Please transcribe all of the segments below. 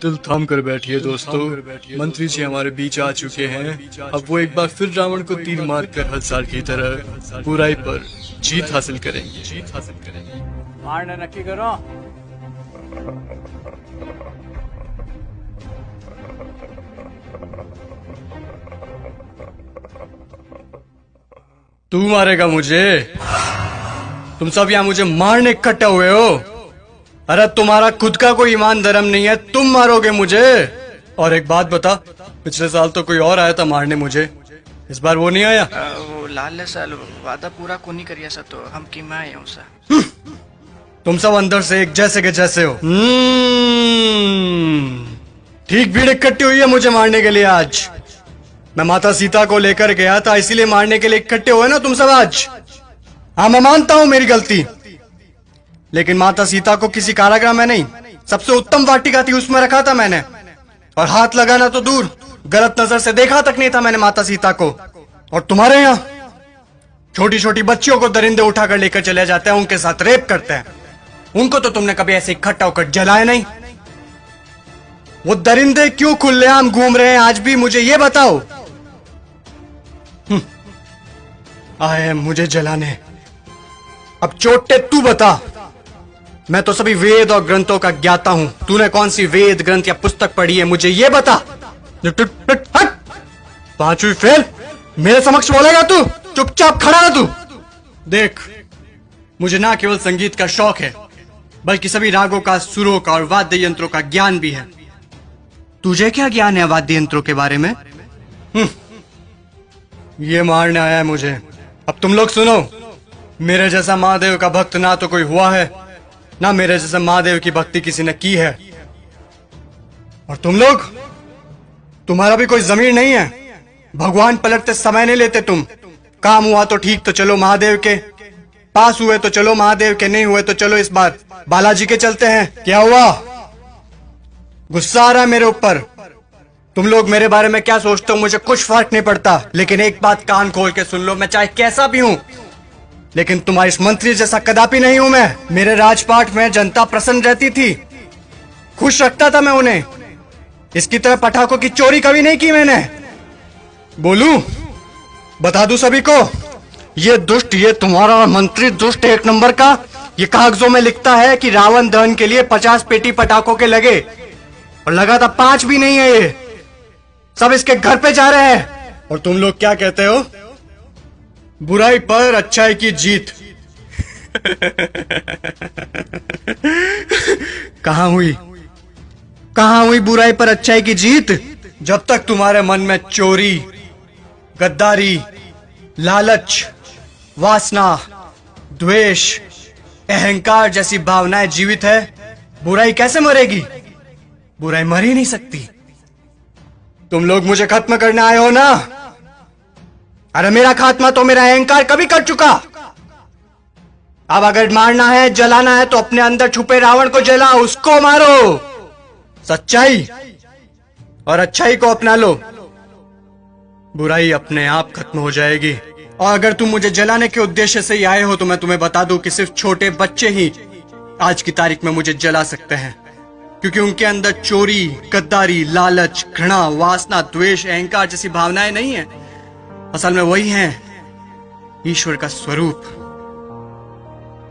दिल थाम कर बैठिए दोस्तों, मंत्री जी हमारे बीच आ चुके हैं। अब वो एक बार फिर रावण को तीर मारकर हर साल की तरह बुराई पर जीत हासिल करेंगे। मारना नक्की करो। तू मारेगा मुझे? तुम सब यहाँ मुझे मारने इकट्ठे हुए हो? अरे तुम्हारा खुद का कोई ईमान धर्म नहीं है, तुम मारोगे मुझे? और एक बात बता, पिछले साल तो कोई और आया था मारने मुझे, इस बार वो नहीं आया? वो लाल साल वादा पूरा को नहीं करिया सा तो हम की मैं हूँ सा। तुम सब अंदर से एक जैसे के जैसे हो। ठीक भीड़ इकट्ठी हुई है मुझे मारने के लिए आज। मैं माता सीता को लेकर गया था, इसीलिए मारने के लिए इकट्ठे हुए ना तुम सब आज। हाँ, मैं मानता हूं मेरी गलती, लेकिन माता सीता को किसी कारागृह में नहीं, सबसे उत्तम वाटिका थी उसमें रखा था मैंने। और हाथ लगाना तो दूर, गलत नजर से देखा तक नहीं था मैंने माता सीता को। और तुम्हारे यहाँ छोटी छोटी बच्चियों को दरिंदे उठाकर लेकर चले जाते हैं, उनके साथ रेप करते हैं। उनको तो तुमने कभी ऐसे इकट्ठा होकर जलाया नहीं। वो दरिंदे क्यों खुलेआम घूम रहे हैं आज भी, मुझे ये बताओ। आए मुझे जलाने। अब चोटे तू बता। मैं तो सभी वेद और ग्रंथों का ज्ञाता हूं, तूने कौन सी वेद ग्रंथ या पुस्तक पढ़ी है, मुझे ये बता। पांचवी फेल मेरे समक्ष बोलेगा तू? चुपचाप खड़ा रह तू। देख, मुझे ना केवल संगीत का शौक है, बल्कि सभी रागों का, सुरों का और वाद्य यंत्रों का ज्ञान भी है। तुझे क्या ज्ञान है वाद्य यंत्रों के बारे में? ये मारने आया है मुझे। अब तुम लोग सुनो, मेरे जैसा महादेव का भक्त ना तो कोई हुआ है, ना मेरे जैसा महादेव की भक्ति किसी ने की है। और तुम लोग, तुम्हारा भी कोई जमीर नहीं है। भगवान पलटते समय नहीं लेते तुम। काम हुआ तो ठीक, तो चलो महादेव के पास, हुए तो चलो महादेव के, नहीं हुए तो चलो इस बार बालाजी के चलते हैं। क्या हुआ? गुस्सा आ रहा है मेरे ऊपर? तुम लोग मेरे बारे में क्या सोचते हो मुझे कुछ फर्क नहीं पड़ता, लेकिन एक बात कान खोल के सुन लो, मैं चाहे कैसा भी हूं, लेकिन तुम्हारी इस मंत्री जैसा कदापि नहीं हूं मैं। मेरे राजपाट में जनता प्रसन्न रहती थी, खुश रखता था मैं उन्हें। इसकी तरह पटाखों की चोरी कभी नहीं की मैंने। बोलूं, बता दूं सभी को, ये दुष्ट, ये तुम्हारा मंत्री दुष्ट एक नंबर का, ये कागजों में लिखता है कि रावण दहन के लिए 50 पेटी पटाखों के लगे, और लगा था 5 भी नहीं है, ये सब इसके घर पे जा रहे हैं। और तुम लोग क्या कहते हो? बुराई पर अच्छाई की जीत। कहां हुई बुराई पर अच्छाई की जीत? जब तक तुम्हारे मन में चोरी, गद्दारी, लालच, वासना, द्वेष, अहंकार जैसी भावनाएं जीवित है, बुराई कैसे मरेगी? बुराई मर ही नहीं सकती। तुम लोग मुझे खत्म करने आए हो ना? अरे मेरा खात्मा तो मेरा अहंकार कभी कर चुका। अब अगर मारना है, जलाना है, तो अपने अंदर छुपे रावण को जलाओ, उसको मारो। सच्चाई और अच्छाई को अपना लो, बुराई अपने आप खत्म हो जाएगी। और अगर तुम मुझे जलाने के उद्देश्य से ही आए हो, तो मैं तुम्हें बता दूं कि सिर्फ छोटे बच्चे ही आज की तारीख में मुझे जला सकते हैं, क्योंकि उनके अंदर चोरी, गद्दारी, लालच, घृणा, वासना, द्वेष, अहंकार जैसी भावनाएं नहीं है। असल में वही हैं ईश्वर का स्वरूप।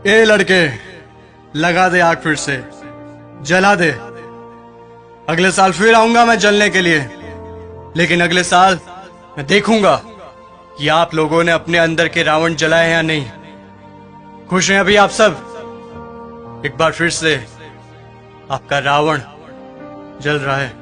ए लड़के, लगा दे आग, फिर से जला दे। अगले साल फिर आऊंगा मैं जलने के लिए, लेकिन अगले साल मैं देखूंगा कि आप लोगों ने अपने अंदर के रावण जलाए या नहीं। खुश हैं अभी आप सब? एक बार फिर से आपका रावण जल रहा है।